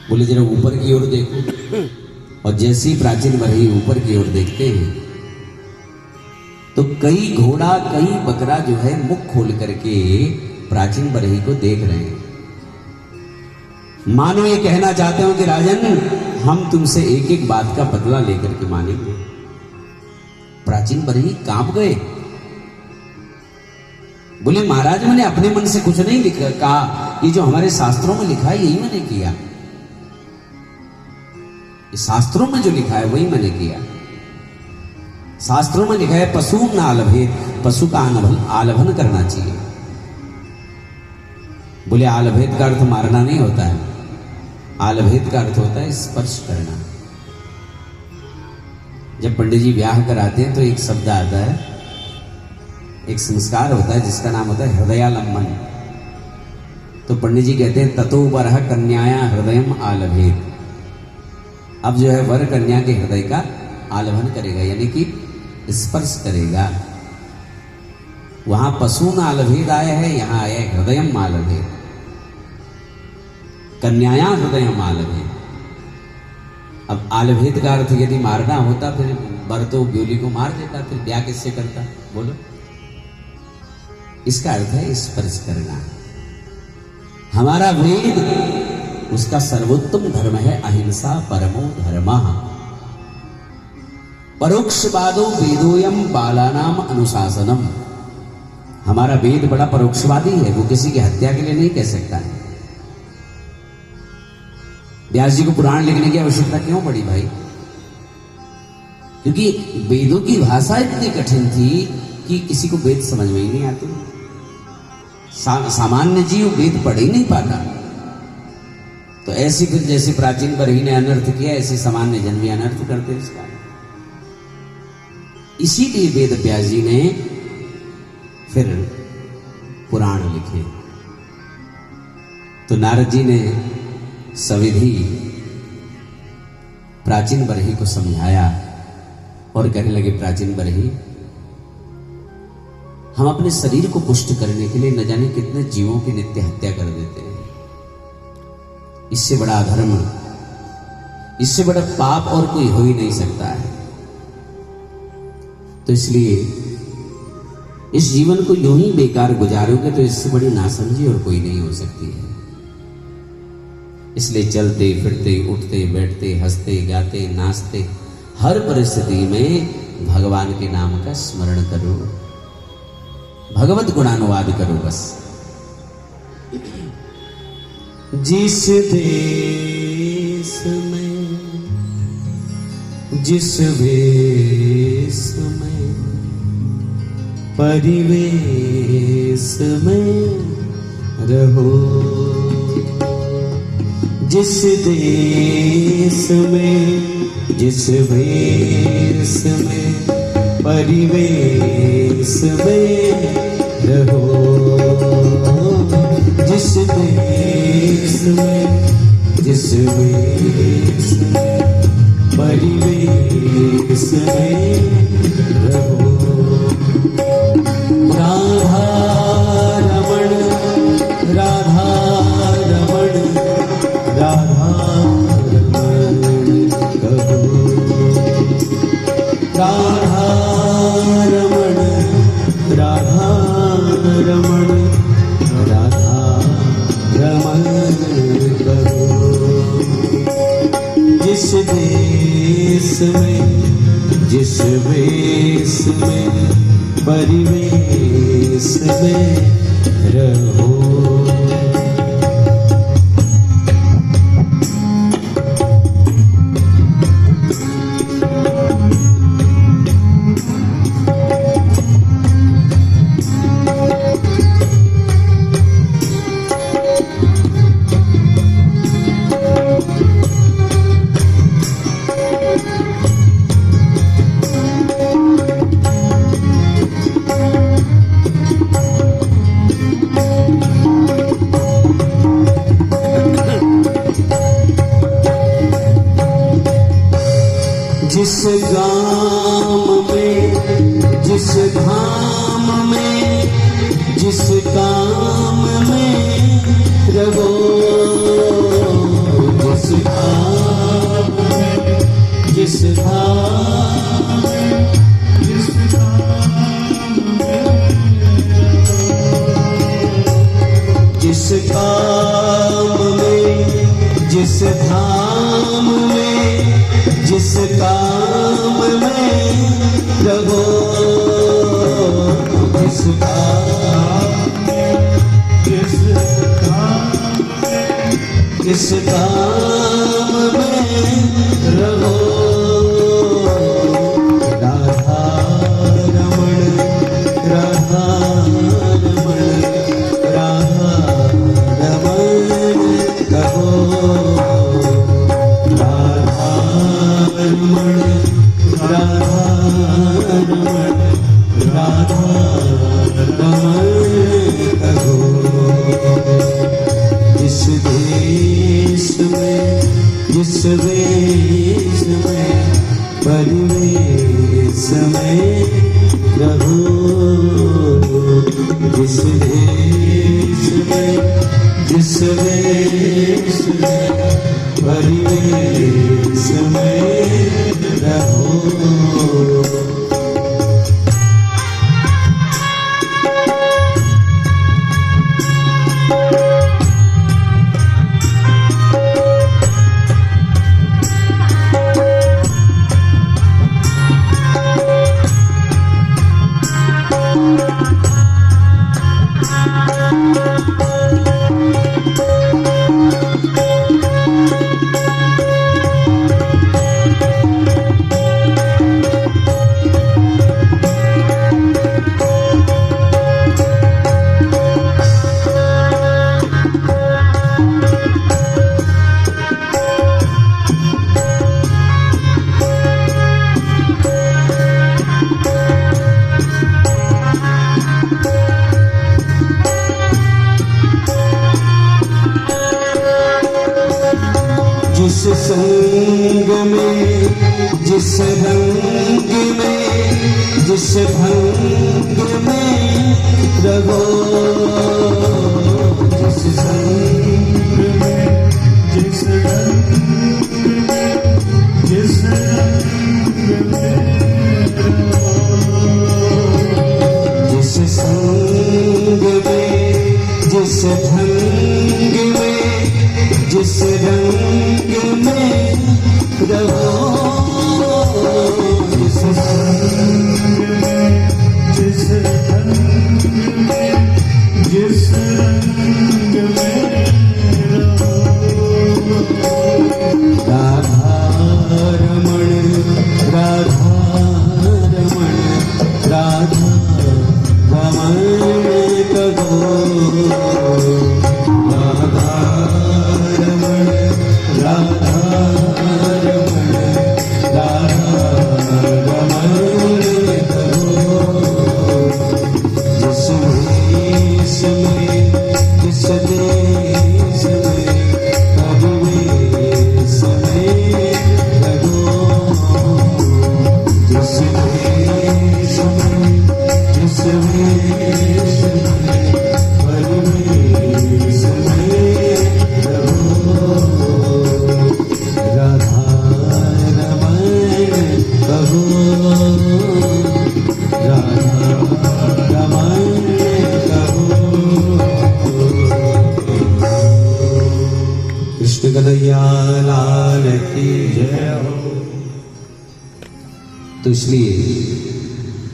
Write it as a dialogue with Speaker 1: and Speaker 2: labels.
Speaker 1: बोले जरा ऊपर की ओर देखो। और जैसे ही प्राचीन बरही ऊपर की ओर देखते हैं तो कई घोड़ा कई बकरा जो है मुख खोल करके प्राचीन बरही को देख रहे हैं, मानो ये कहना चाहते हो कि राजन हम तुमसे एक एक बात का बदला लेकर के मानेंगे। प्राचीन बरही कांप गए। बोले महाराज मैंने अपने मन से कुछ नहीं लिखा, कहा ये जो हमारे शास्त्रों में लिखा है यही मैंने किया, शास्त्रों में जो लिखा है वही मैंने किया। शास्त्रों में लिखा है पशु न आलभेद, पशु का आलभन करना चाहिए। बोले आलभेद का अर्थ मारना नहीं होता है, आलभेद का अर्थ होता है स्पर्श करना। जब पंडित जी ब्याह कराते हैं तो एक शब्द आता है, एक संस्कार होता है जिसका नाम होता है हृदयालंबन। तो पंडित जी कहते हैं ततो वरः कन्याया हृदयम आलभेद। अब जो है वर कन्या के हृदय का आलभन करेगा, यानी कि स्पर्श करेगा। वहां पशु न आलभेद आया है, यहां आया है हृदयम आलभेद, कन्याया हृदयम आलभेद। अब आलभेद का अर्थ यदि मारना होता फिर वर तो ब्योली को मार देता, फिर ब्याह किससे करता बोलो। इसका अर्थ है स्पर्श करना। हमारा वेद उसका सर्वोत्तम धर्म है अहिंसा परमो धर्मः। परोक्षवादो वेदोयम बालानाम अनुशासनम। हमारा वेद बड़ा परोक्षवादी है, वो किसी की हत्या के लिए नहीं कह सकता है। व्यास जी को पुराण लिखने की आवश्यकता क्यों पड़ी भाई? क्योंकि वेदों की भाषा इतनी कठिन थी कि किसी को वेद समझ में ही नहीं आती। सामान्य जीव वेद पढ़ ही नहीं पाता। तो ऐसी फिर जैसे प्राचीन बरही ने अनर्थ किया, ऐसे सामान्य जन भी अनर्थ करते इसका। इसीलिए वेद व्यास जी ने फिर पुराण लिखे। तो नारद जी ने सविधि प्राचीन बरही को समझाया और कहने लगे प्राचीन बरही, हम अपने शरीर को पुष्ट करने के लिए न जाने कितने जीवों की नित्य हत्या कर देते हैं। इससे बड़ा अधर्म, इससे बड़ा पाप और कोई हो ही नहीं सकता है। तो इसलिए इस जीवन को यूं ही बेकार गुजारोगे तो इससे बड़ी नासमझी और कोई नहीं हो सकती है। इसलिए चलते फिरते उठते बैठते हंसते गाते नाचते हर परिस्थिति में भगवान के नाम का स्मरण करो, भगवत गुणानुवाद करो बस। जिस देश में जिस वेश में परिवेश में रहो, जिस देश में जिस वेश में परिवेश में रहो, जिस देश में जिस वेश में परिवेश में रहो। राधा रमण राधा रमण राधा रमण कहो, राधा रमण राधा रमण राधा रमण करो। जिस देश में जिस वेश में परिवेश में रहो। जिस गाम में जिस धाम में जिस काम में रहो, जिस धाम जिस काम में जिस धाम में जिस काम में रहो जिस काम जिस काम में रहो राधा रमण राधा रमण राधा रमण कहो राधा रमण राधा रमण राधा रमण कहो जिस देश में जिस वेश में परिवेश में रहो जिस देश में जिस वेश में परिवेश में रहो जिस संग में जिस रंग में जिस भंग में रहो जिस संग में जिस रंग में जिस रंग में जिस संग में जिस भंग में जिस रंग में रहो जिस संग में जिस रंग में जिस रंग में रहो राधा रमण राधा रमण राधा रमण कहो राधा रमण राधा रमण राधा रमण कहो जिस देश में जिस देश में परिवेश में रहो जिस देश में जिस देश में परिवेश में रहो राधा रमण कहो राधा रमण कहो कृष्ण कन्हैया लाल की जय हो। तो इसलिए